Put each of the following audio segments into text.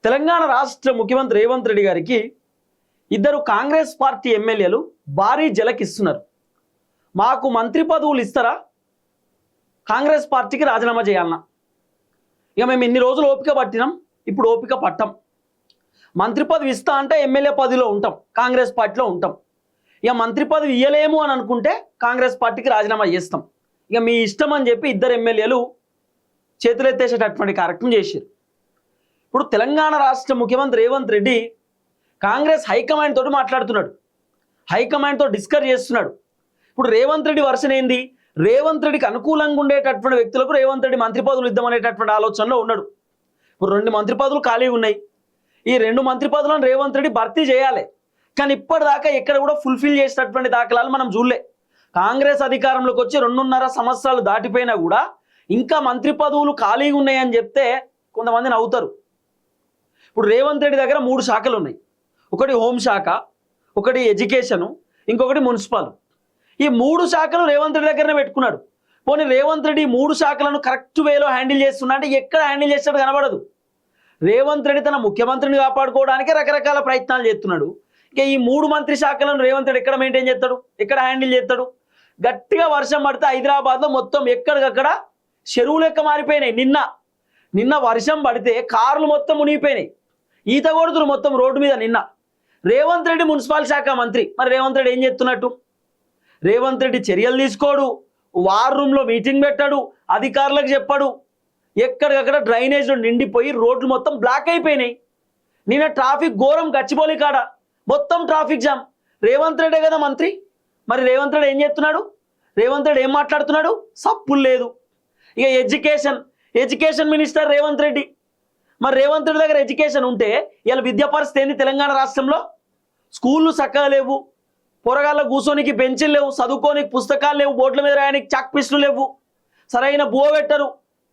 తెలంగాణ రాష్ట్ర ముఖ్యమంత్రి రేవంత్ రెడ్డి గారికి ఇద్దరు కాంగ్రెస్ పార్టీ ఎమ్మెల్యేలు భారీ జలకిస్తున్నారు. మాకు మంత్రి పదవులు ఇస్తారా, కాంగ్రెస్ పార్టీకి రాజీనామా చేయాలన్నా? ఇక మేము ఇన్ని రోజులు ఓపిక పట్టినాం, ఇప్పుడు ఓపిక పట్టాం. మంత్రి పదవి ఇస్తా అంటే ఎమ్మెల్యే పదవిలో ఉంటాం, కాంగ్రెస్ పార్టీలో ఉంటాం. ఇక మంత్రి పదవి ఇయ్యలేము అని అనుకుంటే కాంగ్రెస్ పార్టీకి రాజీనామా చేస్తాం. ఇక మీ ఇష్టం అని చెప్పి ఇద్దరు ఎమ్మెల్యేలు చేతులెత్తేసేటటువంటి కార్యక్రమం చేశారు. ఇప్పుడు తెలంగాణ రాష్ట్ర ముఖ్యమంత్రి రేవంత్ రెడ్డి కాంగ్రెస్ హైకమాండ్ తోటి మాట్లాడుతున్నాడు, హైకమాండ్తో డిస్కస్ చేస్తున్నాడు. ఇప్పుడు రేవంత్ రెడ్డి వర్షన్ ఏంది? రేవంత్ రెడ్డికి అనుకూలంగా ఉండేటటువంటి వ్యక్తులకు రేవంత్ రెడ్డి మంత్రి పదవులు ఇద్దామనేటటువంటి ఆలోచనలో ఉన్నాడు. ఇప్పుడు 2 మంత్రి పదవులు ఖాళీగా ఉన్నాయి. ఈ 2 మంత్రి పదవులను రేవంత్ రెడ్డి భర్తీ చేయాలి. కానీ ఇప్పటిదాకా ఎక్కడ కూడా ఫుల్ఫిల్ చేసేటటువంటి దాఖలాలు మనం చూడలే. కాంగ్రెస్ అధికారంలోకి వచ్చి 2.5 సంవత్సరాలు దాటిపోయినా కూడా ఇంకా మంత్రి పదవులు ఖాళీగా ఉన్నాయని చెప్తే కొంతమంది నవ్వుతారు. ఇప్పుడు రేవంత్ రెడ్డి దగ్గర 3 శాఖలు ఉన్నాయి. ఒకటి హోంశాఖ, ఒకటి ఎడ్యుకేషను, ఇంకొకటి మున్సిపల్. ఈ 3 శాఖలు రేవంత్ రెడ్డి దగ్గరనే పెట్టుకున్నాడు. పోనీ రేవంత్ రెడ్డి 3 శాఖలను కరెక్ట్ వేలో హ్యాండిల్ చేస్తున్నా అంటే ఎక్కడ హ్యాండిల్ చేస్తాడు కనబడదు. రేవంత్ రెడ్డి తన ముఖ్యమంత్రిని కాపాడుకోవడానికి రకరకాల ప్రయత్నాలు చేస్తున్నాడు. ఇక ఈ 3 మంత్రి శాఖలను రేవంత్ రెడ్డి ఎక్కడ మెయింటైన్ చేస్తాడు, ఎక్కడ హ్యాండిల్ చేస్తాడు? గట్టిగా వర్షం పడితే హైదరాబాద్లో మొత్తం ఎక్కడికక్కడ చెరువు లెక్క మారిపోయినాయి. నిన్న వర్షం పడితే కార్లు మొత్తం మునిగిపోయినాయి, ఈత కొడుతురు మొత్తం రోడ్డు మీద. నిన్న రేవంత్ రెడ్డి మున్సిపల్ శాఖ మంత్రి, మరి రేవంత్ రెడ్డి ఏం చేస్తున్నట్టు? రేవంత్ రెడ్డి చర్యలు తీసుకోడు, వార్ రూమ్లో మీటింగ్ పెట్టాడు, అధికారులకు చెప్పాడు. ఎక్కడికక్కడ డ్రైనేజ్ నిండిపోయి రోడ్లు మొత్తం బ్లాక్ అయిపోయినాయి. నిన్న ట్రాఫిక్ ఘోరం, గచ్చిబౌలి కాడ మొత్తం ట్రాఫిక్ జామ్. రేవంత్ రెడ్డే కదా మంత్రి, మరి రేవంత్ రెడ్డి ఏం చేస్తున్నాడు? రేవంత్ రెడ్డి ఏం మాట్లాడుతున్నాడు? సప్పులు లేదు. ఇక ఎడ్యుకేషన్ మినిస్టర్ రేవంత్ రెడ్డి. మరి రేవంత్ రెడ్డి దగ్గర ఎడ్యుకేషన్ ఉంటే ఇలా విద్యా పరిస్థితి ఏంది? తెలంగాణ రాష్ట్రంలో స్కూళ్ళు చక్కగా లేవు, పొరగాళ్ళ కూర్చోనికి బెంచీలు లేవు, చదువుకోనికి పుస్తకాలు లేవు, బోర్డుల మీద రాయడానికి చాక్ పీస్లు లేవు, సరైన బువ పెట్టరు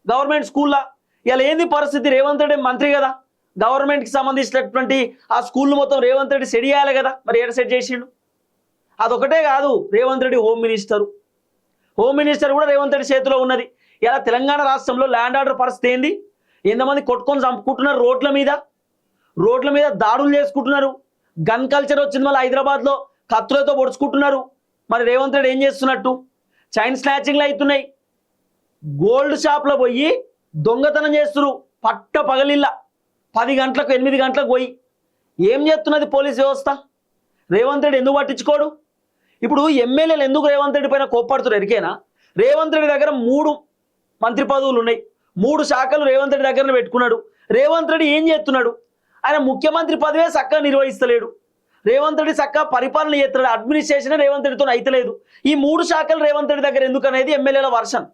గవర్నమెంట్ స్కూల్లో. ఇలా ఏంది పరిస్థితి? రేవంత్ రెడ్డి మంత్రి కదా, గవర్నమెంట్కి సంబంధించినటువంటి ఆ స్కూళ్ళు మొత్తం రేవంత్ రెడ్డి సెట్ చేయాలి కదా, మరి ఏడ సెట్ చేసిండు? అదొకటే కాదు, రేవంత్ రెడ్డి హోమ్ మినిస్టర్ కూడా రేవంత్ రెడ్డి చేతిలో ఉన్నది. ఇలా తెలంగాణ రాష్ట్రంలో ల్యాండ్ ఆర్డర్ పరిస్థితి ఏంది? ఎంతమంది కొట్టుకొని చంపుకుంటున్నారు, రోడ్ల మీద దాడులు చేసుకుంటున్నారు. గన్ కల్చర్ వచ్చింది మళ్ళీ హైదరాబాద్లో, కత్తులతో పొడుచుకుంటున్నారు. మరి రేవంత్ రెడ్డి ఏం చేస్తున్నట్టు? చైన్ స్నాచింగ్లు అవుతున్నాయి, గోల్డ్ షాప్లో పోయి దొంగతనం చేస్తున్నారు పట్ట పగలిల్ల. 10 గంటలకు 8 గంటలకు పోయి ఏం చేస్తున్నది పోలీస్ వ్యవస్థ? రేవంత్ రెడ్డి ఎందుకు పట్టించుకోడు? ఇప్పుడు ఎమ్మెల్యేలు ఎందుకు రేవంత్ రెడ్డి పైన కోప్పడుతున్నారు ఎరికేనా? రేవంత్ రెడ్డి దగ్గర 3 మంత్రి పదవులు ఉన్నాయి, 3 శాఖలు రేవంత్ రెడ్డి దగ్గరనే పెట్టుకున్నాడు. రేవంత్ రెడ్డి ఏం చేస్తున్నాడు? ఆయన ముఖ్యమంత్రి పదవే చక్కగా నిర్వహిస్తలేడు. రేవంత్ రెడ్డి చక్కగా పరిపాలన చేస్తున్నాడు, అడ్మినిస్ట్రేషన్ రేవంత్ రెడ్డితో అయితలేదు. ఈ 3 శాఖలు రేవంత్ రెడ్డి దగ్గర ఎందుకు అనేది ఎమ్మెల్యేల వర్షన్.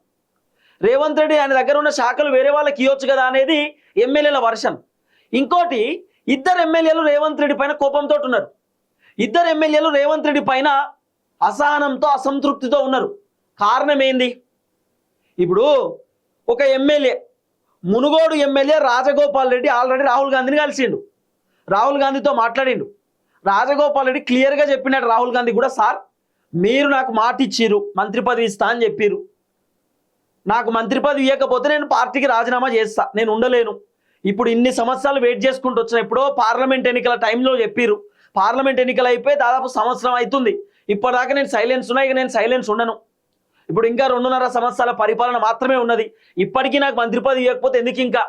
రేవంత్ రెడ్డి ఆయన దగ్గర ఉన్న శాఖలు వేరే వాళ్ళకి ఇవ్వచ్చు కదా అనేది ఎమ్మెల్యేల వర్షన్. ఇంకోటి, 2 ఎమ్మెల్యేలు రేవంత్ రెడ్డి పైన కోపంతో ఉన్నారు. 2 ఎమ్మెల్యేలు రేవంత్ రెడ్డి పైన అసహనంతో, అసంతృప్తితో ఉన్నారు. కారణం ఏంది? ఇప్పుడు ఒక MLA, Munugode MLA Rajagopal Reddy already Rahul గాంధీని కలిసిండు, రాహుల్ గాంధీతో మాట్లాడిండు. రాజగోపాల్ రెడ్డి క్లియర్గా చెప్పినట్టు రాహుల్ గాంధీ కూడా, సార్ మీరు నాకు మాట ఇచ్చిర్రు, మంత్రి పదవి ఇస్తా అని చెప్పిర్రు. నాకు మంత్రి పదవి ఇవ్వకపోతే నేను పార్టీకి రాజీనామా చేస్తా, నేను ఉండలేను. ఇప్పుడు ఇన్ని సంవత్సరాలు వెయిట్ చేసుకుంటూ వచ్చిన, ఎప్పుడో పార్లమెంట్ ఎన్నికల టైంలో చెప్పిర్రు. పార్లమెంట్ ఎన్నికలు అయిపోయి దాదాపు సంవత్సరం అవుతుంది. ఇప్పటిదాకా నేను సైలెన్స్ ఉన్నా, ఇక నేను సైలెన్స్ ఉండను. ఇప్పుడు ఇంకా 2.5 సంవత్సరాల పరిపాలన మాత్రమే ఉన్నది. ఇప్పటికీ నాకు మంత్రి పదవి ఇవ్వకపోతే ఎందుకు, ఇంకా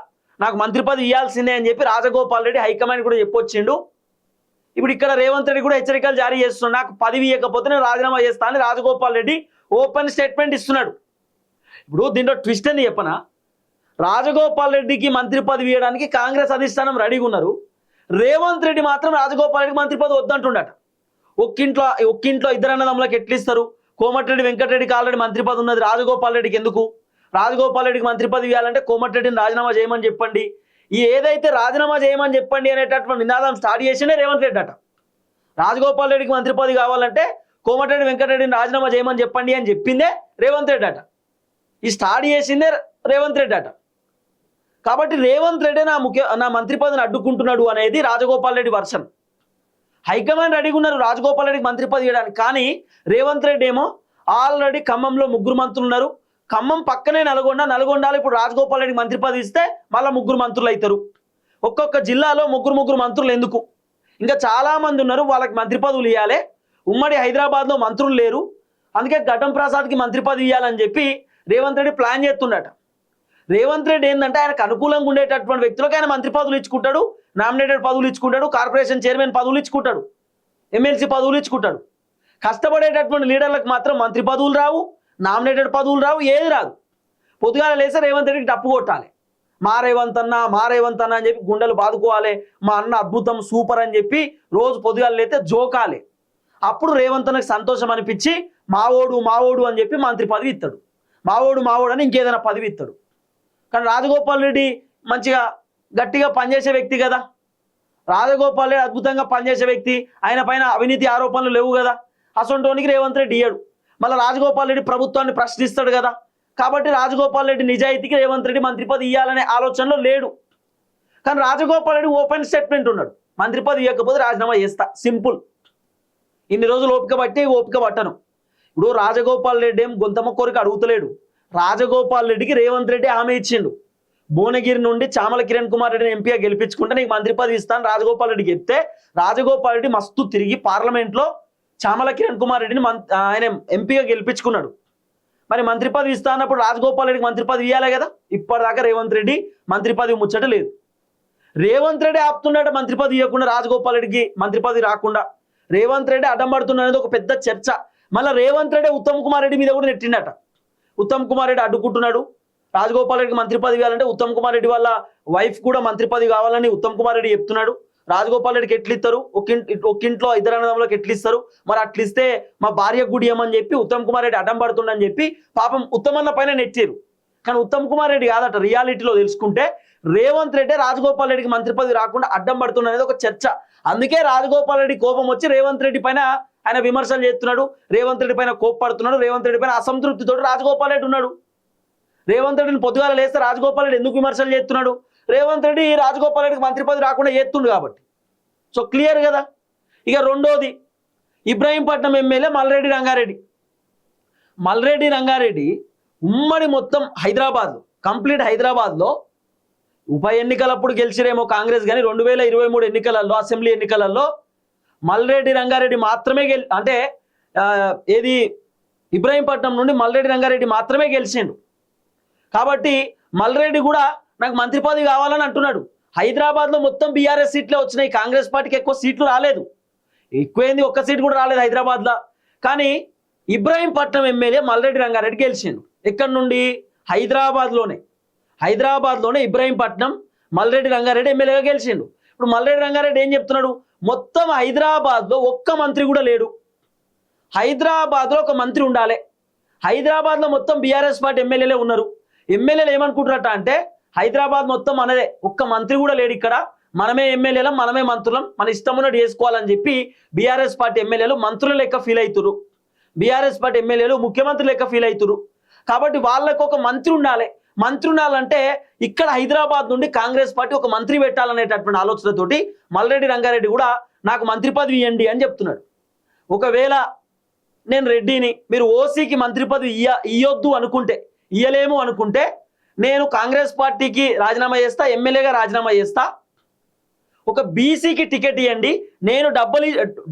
నాకు మంత్రి పదవి ఇవ్వాల్సిందే అని చెప్పి రాజగోపాల్ రెడ్డి హైకమాండ్ కూడా చెప్పొచ్చిండు. ఇప్పుడు ఇక్కడ రేవంత్ రెడ్డి కూడా హెచ్చరికలు జారీ చేస్తున్నాడు, నాకు పదవి ఇవ్వకపోతే నేను రాజీనామా చేస్తా అని రాజగోపాల్ రెడ్డి ఓపెన్ స్టేట్మెంట్ ఇస్తున్నాడు. ఇప్పుడు దీంట్లో ట్విస్ట్ అని చెప్పనా, రాజగోపాల్ రెడ్డికి మంత్రి పదవి ఇవ్వడానికి కాంగ్రెస్ అధిష్టానం రెడీగా ఉన్నారు. రేవంత్ రెడ్డి మాత్రం రాజగోపాల్ రెడ్డికి మంత్రి పదవి వద్దంటుండట. ఒక్కింట్లో 2 అన్నదమ్ములకు ఎట్లు ఇస్తారు? కోమటిరెడ్డి వెంకటరెడ్డికి ఆల్రెడీ మంత్రి పదవి ఉన్నది, రాజగోపాల్ రెడ్డికి ఎందుకు? రాజగోపాల్ రెడ్డికి మంత్రి పదవి ఇవ్వాలంటే కోమటిరెడ్డిని రాజీనామా చేయమని చెప్పండి. ఈ ఏదైతే రాజీనామా చేయమని చెప్పండి అనేటటువంటి నినాదం స్టార్ట్ చేసిందే రేవంత్ రెడ్డి అట. రాజగోపాల్ రెడ్డికి మంత్రి పదవి కావాలంటే కోమటిరెడ్డి వెంకటరెడ్డిని రాజీనామా చేయమని చెప్పండి అని చెప్పిందే రేవంత్ రెడ్డి అట. ఈ స్టార్ట్ చేసిందే రేవంత్ రెడ్డి అట. కాబట్టి రేవంత్ రెడ్డి నా మంత్రి పదవిని అడ్డుకుంటున్నాడు అనేది రాజగోపాల్ రెడ్డి వర్షన్. హైకమాండ్ రెడీగా ఉన్నారు రాజగోపాల్ రెడ్డికి మంత్రి పదవి ఇవ్వడానికి. కానీ రేవంత్ రెడ్డి ఏమో ఆల్రెడీ ఖమ్మంలో 3 మంత్రులు ఉన్నారు, ఖమ్మం పక్కనే నల్గొండలో ఇప్పుడు రాజగోపాల్ రెడ్డికి మంత్రి పదవి ఇస్తే మళ్ళీ 3 మంత్రులు అవుతారు. ఒక్కొక్క జిల్లాలో ముగ్గురు మంత్రులు ఎందుకు? ఇంకా చాలా మంది ఉన్నారు, వాళ్ళకి మంత్రి పదవులు ఇవ్వాలి. ఉమ్మడి హైదరాబాద్లో మంత్రులు లేరు, అందుకే ఘటం ప్రసాద్కి మంత్రి పదవి ఇవ్వాలని చెప్పి రేవంత్ రెడ్డి ప్లాన్ చేస్తుండట. రేవంత్ రెడ్డి ఏంటంటే ఆయనకు అనుకూలంగా ఉండేటటువంటి వ్యక్తులకు ఆయన మంత్రి పదవులు ఇచ్చుకుంటాడు, నామినేటెడ్ పదవులు ఇచ్చుకుంటాడు, కార్పొరేషన్ చైర్మన్ పదవులు ఇచ్చుకుంటాడు, ఎమ్మెల్సీ పదవులు ఇచ్చుకుంటాడు. కష్టపడేటటువంటి లీడర్లకు మాత్రం మంత్రి పదవులు రావు, నామినేటెడ్ పదవులు రావు, ఏది రాదు. పొద్దుగాల లేస్తే రేవంత్ రెడ్డికి డప్పు కొట్టాలి, మా రేవంత్ అన్న అని చెప్పి గుండెలు బాదుకోవాలి, మా అన్న అద్భుతం సూపర్ అని చెప్పి రోజు పొద్దుగాల లేస్తే జోకాలి. అప్పుడు రేవంత్ అన్నకి సంతోషం అనిపించి మావోడు అని చెప్పి మంత్రి పదవి ఇస్తాడు, మావోడు అని ఇంకేదైనా పదవి ఇస్తాడు. కానీ రాజగోపాల్ రెడ్డి మంచిగా గట్టిగా పనిచేసే వ్యక్తి కదా, రాజగోపాల్ రెడ్డి అద్భుతంగా పనిచేసే వ్యక్తి, ఆయన పైన అవినీతి ఆరోపణలు లేవు కదా, అసొంటోనికి రేవంత్ రెడ్డి ఇయ్యాడు. మళ్ళీ రాజగోపాల్ రెడ్డి ప్రభుత్వాన్ని ప్రశ్నిస్తాడు కదా, కాబట్టి రాజగోపాల్ రెడ్డి నిజాయితీకి రేవంత్ రెడ్డి మంత్రి పదవి ఇవ్వాలనే ఆలోచనలో లేడు. కానీ రాజగోపాల్ రెడ్డి ఓపెన్ స్టేట్మెంట్ ఉన్నాడు, మంత్రి పదవి ఇవ్వకపోతే రాజీనామా చేస్తా, సింపుల్. ఇన్ని రోజులు ఓపిక పట్టను. ఇప్పుడు రాజగోపాల్ రెడ్డి ఏం గొంతమ్మ కోరిక అడుగుతలేడు, రాజగోపాల్ రెడ్డికి రేవంత్ రెడ్డి హామీ ఇచ్చిండు. భువనగిరి నుండి చామల కిరణ్ కుమార్ రెడ్డిని ఎంపీగా గెలిపించుకుంటే నీకు మంత్రి పదవి ఇస్తాను రాజగోపాల్ రెడ్డికి చెప్తే, రాజగోపాల్ రెడ్డి మస్తు తిరిగి పార్లమెంట్లో చామల కిరణ్ కుమార్ రెడ్డిని ఆయన ఎంపీగా గెలిపించుకున్నాడు. మరి మంత్రి పదవి ఇస్తా అన్నప్పుడు రాజగోపాల్ రెడ్డికి మంత్రి పదవి ఇవ్వాలి కదా. ఇప్పటిదాకా రేవంత్ రెడ్డి మంత్రి పదవి ముచ్చట లేదు. రేవంత్ రెడ్డి ఆపుతున్నాడు మంత్రి పదవి ఇవ్వకుండా, రాజగోపాల్ రెడ్డికి మంత్రి పదవి రాకుండా రేవంత్ రెడ్డి అడ్డం పడుతున్నది ఒక పెద్ద చర్చ. మళ్ళీ రేవంత్ రెడ్డి ఉత్తమ్ కుమార్ రెడ్డి మీద కూడా నెట్టిండట. ఉత్తమ్ కుమార్ రెడ్డి అడ్డుకుంటున్నాడు, రాజగోపాల్ రెడ్డికి మంత్రి పదవి ఇవ్వాలంటే ఉత్తమ్ కుమార్ రెడ్డి వాళ్ళ వైఫ్ కూడా మంత్రి పదవి కావాలని ఉత్తమ్ కుమార్ రెడ్డి చెప్తున్నాడు. రాజగోపాల్ రెడ్డికి ఎట్లు ఇస్తారు, ఒక్కింట్లో ఇద్దరు అన్నదమ్ములకు ఎట్లు ఇస్తారు, మరి అట్లిస్తే మా భార్య గుడియమని చెప్పి ఉత్తమ్ కుమార్ రెడ్డి అడ్డం పడుతుండని చెప్పి పాపం ఉత్తమన్న పైన నెట్టారు. కానీ ఉత్తమ్ కుమార్ రెడ్డి కాదట, రియాలిటీలో తెలుసుకుంటే రేవంత్ రెడ్డి రాజగోపాల్ రెడ్డికి మంత్రి పదవి రాకుండా అడ్డం పడుతున్న అనేది ఒక చర్చ. అందుకే రాజగోపాల్ రెడ్డి కోపం వచ్చి రేవంత్ రెడ్డి పైన ఆయన విమర్శలు చేస్తున్నాడు, రేవంత్ రెడ్డి పైన కోప్పడుతున్నాడు, రేవంత్ రెడ్డి పైన అసంతృప్తితో రాజగోపాల్ రెడ్డి ఉన్నాడు. రేవంత్ రెడ్డిని పొద్దుగాల లేస్తే రాజగోపాల్ రెడ్డి ఎందుకు విమర్శలు చేస్తున్నాడు, రేవంత్ రెడ్డి రాజగోపాల్ రెడ్డికి మంత్రి పదవి రాకుండా చేస్తుండు కాబట్టి. సో క్లియర్ కదా. ఇక రెండోది, ఇబ్రాహీంపట్నం ఎమ్మెల్యే మల్రెడ్డి రంగారెడ్డి ఉమ్మడి మొత్తం హైదరాబాద్లో, కంప్లీట్ హైదరాబాద్లో ఉప ఎన్నికలప్పుడు గెలిచిరేమో కాంగ్రెస్, కానీ 2023 ఎన్నికలలో, అసెంబ్లీ ఎన్నికలలో మల్రెడ్డి రంగారెడ్డి మాత్రమే అంటే ఏది ఇబ్రాహీంపట్నం నుండి మల్రెడ్డి రంగారెడ్డి మాత్రమే గెలిచిండు. కాబట్టి మల్రెడ్డి కూడా నాకు మంత్రి పదవి కావాలని అంటున్నాడు. హైదరాబాద్లో మొత్తం బీఆర్ఎస్ సీట్లే వచ్చినాయి, కాంగ్రెస్ పార్టీకి ఎక్కువ సీట్లు రాలేదు, ఎక్కువైంది ఒక్క సీట్ కూడా రాలేదు హైదరాబాద్లో. కానీ ఇబ్రాహీంపట్నం ఎమ్మెల్యే మల్రెడ్డి రంగారెడ్డి గెలిచిండు. ఎక్కడి నుండి? హైదరాబాద్లోనే ఇబ్రాహీంపట్నం మల్రెడ్డి రంగారెడ్డి ఎమ్మెల్యేగా గెలిచిండు. ఇప్పుడు మల్రెడ్డి రంగారెడ్డి ఏం చెప్తున్నాడు, మొత్తం హైదరాబాద్లో ఒక్క మంత్రి కూడా లేడు, హైదరాబాద్లో ఒక మంత్రి ఉండాలి, హైదరాబాద్లో మొత్తం బీఆర్ఎస్ పార్టీ ఎమ్మెల్యేలే ఉన్నారు, ఎమ్మెల్యేలు ఏమనుకుంటారట అంటే హైదరాబాద్ మొత్తం మనదే, ఒక్క మంత్రి కూడా లేడు ఇక్కడ, మనమే ఎమ్మెల్యేలం, మనమే మంత్రులం, మన ఇష్టం ఉన్నట్టు చేసుకోవాలని చెప్పి బీఆర్ఎస్ పార్టీ ఎమ్మెల్యేలు మంత్రుల లెక్క ఫీల్ అవుతురు, బీఆర్ఎస్ పార్టీ ఎమ్మెల్యేలు ముఖ్యమంత్రి లెక్క ఫీల్ అవుతురు. కాబట్టి వాళ్ళకు ఒక మంత్రి ఉండాలి. మంత్రి ఉండాలంటే ఇక్కడ హైదరాబాద్ నుండి కాంగ్రెస్ పార్టీ ఒక మంత్రి పెట్టాలనేటటువంటి ఆలోచనతోటి మల్రెడ్డి రంగారెడ్డి కూడా నాకు మంత్రి పదవి ఇవ్వండి అని చెప్తున్నాడు. ఒకవేళ నేను రెడ్డిని, మీరు ఓసీకి మంత్రి పదవి ఇయ్యొద్దు అనుకుంటే, ఇయ్యలేము అనుకుంటే నేను కాంగ్రెస్ పార్టీకి రాజీనామా చేస్తా, ఎమ్మెల్యేగా రాజీనామా చేస్తా, ఒక బీసీకి టికెట్ ఇవ్వండి, నేను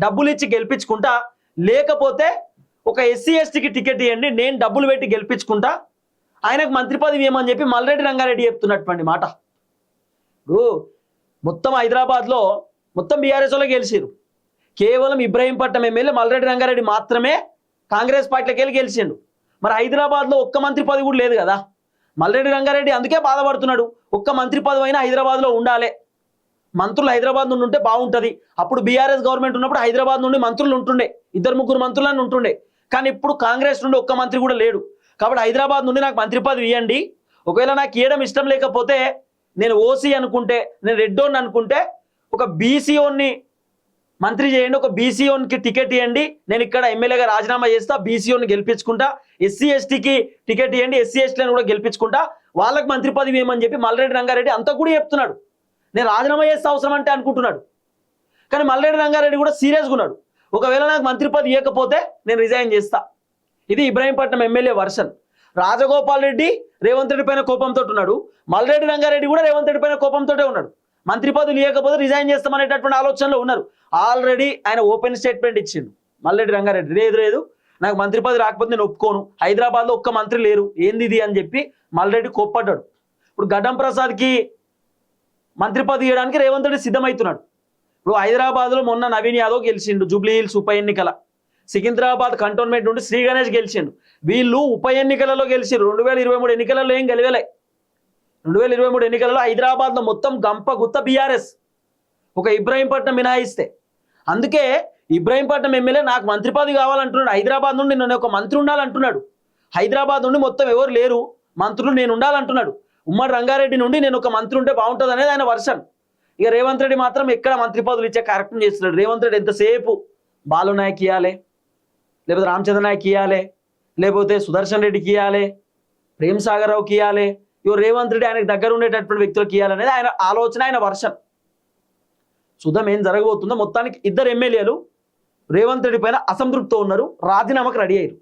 డబ్బులు ఇచ్చి గెలిపించుకుంటా, లేకపోతే ఒక ఎస్సీ ఎస్టీకి టికెట్ ఇవ్వండి, నేను డబ్బులు పెట్టి గెలిపించుకుంటా, ఆయనకు మంత్రి పదవి ఏమని చెప్పి మల్రెడ్డి రంగారెడ్డి చెప్తున్నటువంటి మాట. ఇప్పుడు మొత్తం హైదరాబాద్లో మొత్తం బీఆర్ఎస్ వాళ్ళు గెలిచారు, కేవలం ఇబ్రాహీంపట్నం ఎమ్మెల్యే మల్రెడ్డి రంగారెడ్డి మాత్రమే కాంగ్రెస్ పార్టీలోకి వెళ్ళి గెలిచిండు. మరి హైదరాబాద్లో ఒక్క మంత్రి పదవి కూడా లేదు కదా. మల్రెడ్డి రంగారెడ్డి అందుకే బాధపడుతున్నాడు, ఒక్క మంత్రి పదవి అయినా హైదరాబాద్లో ఉండాలి, మంత్రులు హైదరాబాద్ నుండి ఉంటే బాగుంటుంది. అప్పుడు బీఆర్ఎస్ గవర్నమెంట్ ఉన్నప్పుడు హైదరాబాద్ నుండి మంత్రులు ఉంటుండే, 2-3 మంత్రులను ఉంటుండే. కానీ ఇప్పుడు కాంగ్రెస్ నుండి ఒక్క మంత్రి కూడా లేడు. కాబట్టి హైదరాబాద్ నుండి నాకు మంత్రి పదవి ఇవ్వండి, ఒకవేళ నాకు ఇవ్వడం ఇష్టం లేకపోతే నేను ఓసీ అనుకుంటే, నేను రెడ్డోని అనుకుంటే ఒక బీసీఓని మంత్రి చేయండి, ఒక బీసీఓనికి టికెట్ ఇవ్వండి, నేను ఇక్కడ ఎమ్మెల్యేగా రాజీనామా చేస్తా, బీసీఓని గెలిపించుకుంటా, ఎస్సీ ఎస్టీకి టికెట్ ఇవ్వండి, ఎస్సీ ఎస్టీలను కూడా గెలిపించుకుంటా, వాళ్ళకి మంత్రి పదవి ఏమని చెప్పి మల్రెడ్డి రంగారెడ్డి అంతా కూడా చెప్తున్నాడు. నేను రాజీనామా చేస్తే అవసరం అంటే అనుకుంటున్నాడు. కానీ మల్రెడ్డి రంగారెడ్డి కూడా సీరియస్గా ఉన్నాడు, ఒకవేళ నాకు మంత్రి పదవి ఇవ్వకపోతే నేను రిజైన్ చేస్తా. ఇది ఇబ్రాహీంపట్నం ఎమ్మెల్యే వర్షన్. రాజగోపాల్ రెడ్డి రేవంత్ రెడ్డి పైన కోపంతో ఉన్నాడు, మల్రెడ్డి రంగారెడ్డి కూడా రేవంత్ రెడ్డి పైన కోపంతో ఉన్నాడు. మంత్రి పదవి లేకపోతే రిజైన్ చేస్తామనేటటువంటి ఆలోచనలో ఉన్నారు. ఆల్రెడీ ఆయన ఓపెన్ స్టేట్మెంట్ ఇచ్చిండు మల్లెడ్డి రంగారెడ్డి, లేదు నాకు మంత్రి పదవి రాకపోతే నేను ఒప్పుకోను, హైదరాబాద్లో ఒక్క మంత్రి లేరు ఏంది ఇది అని చెప్పి మల్లెడ్డి కోప్పడ్డాడు. ఇప్పుడు గడ్డం ప్రసాద్కి మంత్రి పదవి ఇవ్వడానికి రేవంత్ రెడ్డి సిద్ధమవుతున్నాడు. ఇప్పుడు హైదరాబాద్లో మొన్న నవీన్ యాదవ్ గెలిచిండు జూబ్లీ హిల్స్ ఉప ఎన్నికల, సికింద్రాబాద్ కంటోన్మెంట్ నుండి శ్రీ గణేష్ గెలిచిండు. వీళ్ళు ఉప ఎన్నికలలో గెలిచారు. 2023 ఎన్నికలలో ఏం గెలవలే. 2023 ఎన్నికలలో హైదరాబాద్లో మొత్తం గంప గుత్త బీఆర్ఎస్, ఒక ఇబ్రాహీంపట్నం మినహాయిస్తే. అందుకే ఇబ్రాహీంపట్నం ఎమ్మెల్యే నాకు మంత్రి పదవి కావాలంటున్నాడు. హైదరాబాద్ నుండి నేను ఒక మంత్రి ఉండాలంటున్నాడు. హైదరాబాద్ నుండి మొత్తం ఎవరు లేరు మంత్రులు, నేను ఉండాలంటున్నాడు. ఉమ్మడి రంగారెడ్డి నుండి నేను ఒక మంత్రి ఉంటే బాగుంటుంది అనేది ఆయన వర్షన్. ఇక రేవంత్ రెడ్డి మాత్రం ఎక్కడ మంత్రి పదవులు ఇచ్చే కార్యక్రమం చేస్తున్నాడు. రేవంత్ రెడ్డి ఎంతసేపు బాలు నాయక్ ఇవ్వాలి, లేకపోతే రామచంద్ర నాయక్ ఇవ్వాలి, లేకపోతే సుదర్శన్ రెడ్డికి ఇవ్వాలి, ప్రేమ్ సాగర్ రావుకి ఇవ్వాలి, ఇవో రేవంత్ రెడ్డి ఆయనకు దగ్గర ఉండేటటువంటి వ్యక్తులకు ఇవ్వాలనేది ఆయన ఆలోచన, ఆయన వర్షన్. చూద్దాం ఏం జరగబోతుందో. మొత్తానికి ఇద్దరు ఎమ్మెల్యేలు రేవంత్ రెడ్డి పైన అసంతృప్తితో ఉన్నారు, రాజీనామాకు రెడీ అయ్యారు.